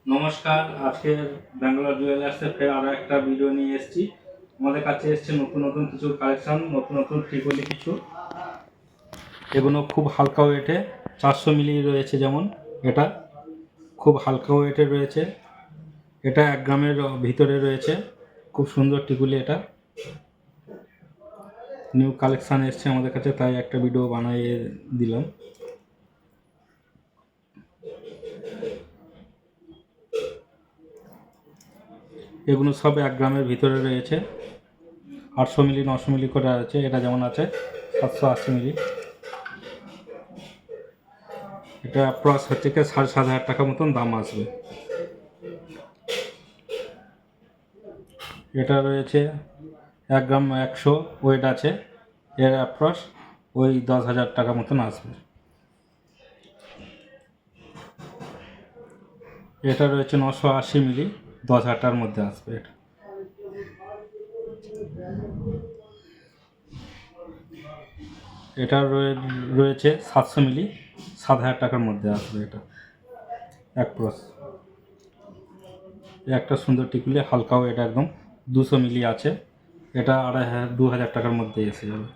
নমস্কার, আজকের ব্যাঙ্গালোর জুয়েলার্সে ফের আরও একটা ভিডিও নিয়ে এসেছি। আমাদের কাছে এসছে নতুন নতুন কিছু কালেকশন, নতুন নতুন ত্রিপলি কিছু। এগুলো খুব হালকা ওয়েটে 400 মিলি রয়েছে। যেমন এটা খুব হালকা ওয়েটে রয়েছে, এটা 1 গ্রামের ভিতরে রয়েছে। খুব সুন্দর টিকুলি, এটা নিউ কালেকশান এসছে আমাদের কাছে, তাই একটা ভিডিও বানিয়ে দিলাম। এগুলো সব 1 গ্রামের ভিতরে রয়েছে। 800 মিলি 900 মিলি করে আছে। এটা যেমন আছে 780 মিলি। এটা অ্যাপ্রক্স হচ্ছে কি 7,500 টাকা মতন দাম আসবে। এটা রয়েছে 1 গ্রাম 100 ওয়েট আছে, এর অ্যাপ্রক্স ওই 10,000 টাকা মতন আসবে। এটা রয়েছে 980 মিলি, 10,000 টাকার মধ্যে আসবে। এটা রয়েছে 700 মিলি, 7,000 টাকার মধ্যে আসবে। এটা অ্যাপ্রক্স একটা সুন্দর টিকুলি, হালকাও। এটা একদম 200 মিলি আছে, এটা 2,500 টাকার মধ্যে এসে যাবে।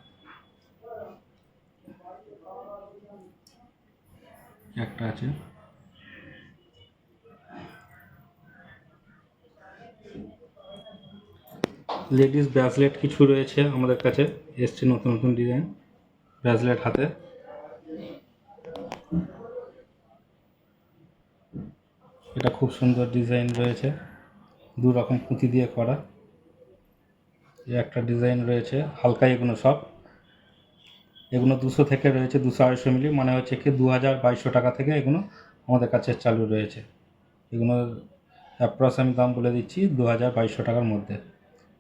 একটা আছে লেডিস ব্রেসলেট, কিছু রয়েছে আমাদের কাছে এসছে নতুন নতুন ডিজাইন ব্রেসলেট হাতে। এটা খুব সুন্দর ডিজাইন রয়েছে, 2 রকম পুঁতি দিয়ে করা। একটা ডিজাইন রয়েছে হালকা। এগুলো সব 200 থেকে রয়েছে 200-250 মিলি, মানে হচ্ছে কি 2,200 টাকা থেকে এগুলো আমাদের কাছে চালু রয়েছে। এগুলোর অ্যাপ্রক্স আমি দাম বলে দিচ্ছি 2,200 টাকার মধ্যে।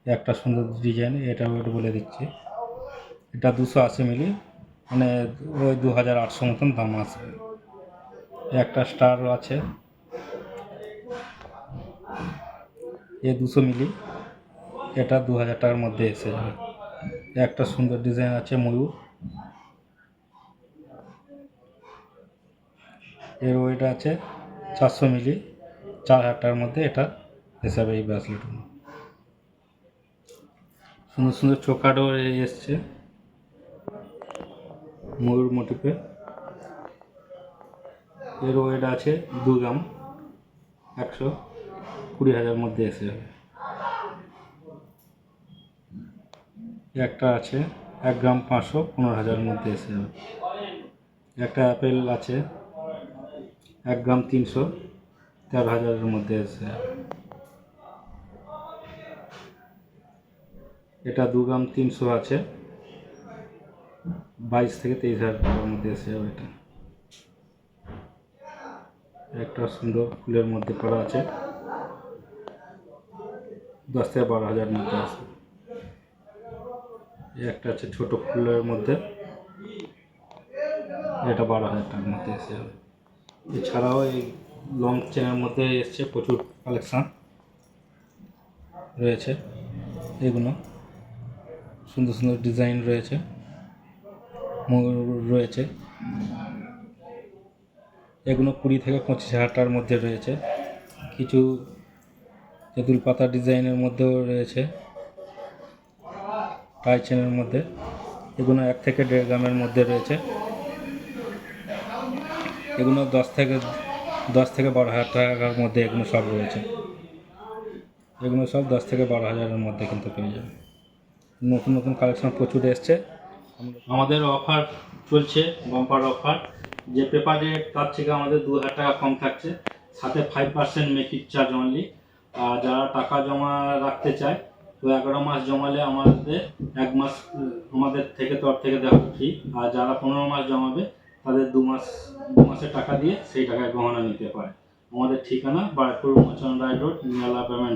একটা সুন্দর ডিজাইন, এটা বলে দিচ্ছি। এটা 280 মিলি, মানে ওই 2,800 মতন দাম আসবে। একটা স্টার আছে, এ 200 মিলি, এটা 2,000 টাকার মধ্যে এসে যাবে। একটা সুন্দর ডিজাইন আছে ময়ূর, এর ওয়েট আছে 400 মিলি, 4,000 টাকার মধ্যে এটা হিসাবে এই ব্রেসলেটগুলো। সুন্দর সুন্দর চোকারও এসছে ময়ূর মোটিফে। এর ওয়েট আছে 2 গ্রাম, 120,000 মধ্যে এসে যাবে। একটা আছে 1 গ্রাম 500, 15,000 মধ্যে এসে যাবে। একটা অ্যাপেল আছে 1 গ্রাম 300, 13,000 মধ্যে এসে যাবে। এটা 2 গ্রাম 300 আছে, 22 থেকে 23,000 টাকার মধ্যে এসে যাবে। এটা একটা সুন্দর ফুলের মধ্যে করা আছে, 10 থেকে 12,000 মধ্যে আসবে। একটা আছে ছোট ফুলের মধ্যে, এটা 12,000 টাকার মধ্যে এসে যাবে। এছাড়াও এই লং চেনের মধ্যে এসছে প্রচুর কালেকশান রয়েছে। এগুলো সুন্দর সুন্দর ডিজাইন রয়েছে, রয়েছে। এগুলো 20 থেকে 25,000 টাকার মধ্যে রয়েছে। কিছু তেঁতুল পাতা ডিজাইনের মধ্যেও রয়েছে, টাই চেনের মধ্যে। এগুলো 1 থেকে 1.5 গ্রামের মধ্যে রয়েছে। এগুলো 10 থেকে 12,000 টাকার মধ্যে এগুলো সব রয়েছে। এগুলো সব 10 থেকে 12,000-এর মধ্যে কিন্তু পেয়ে যাবে। নতুন নতুন কালেকশন প্রচুর এসছে। আমাদের অফার চলছে, বাম্পার অফার। যে পেপার রেট তার থেকে আমাদের 2,000 টাকা কম থাকছে, সাথে 5% মেকিং চার্জ অনলি। আর যারা টাকা জমা রাখতে চায় তো 11 মাস জমালে আমাদের 1 মাস আমাদের তরফ থেকে দেওয়া ফ্রি। আর যারা 15 মাস জমাবে তাদের 2 মাসের টাকা দিয়ে সেই টাকায় গহনা নিতে পারে। আমাদের ঠিকানা বারাকপুর মোচন রায় রোড, নিয়ালা পেমেন্ট।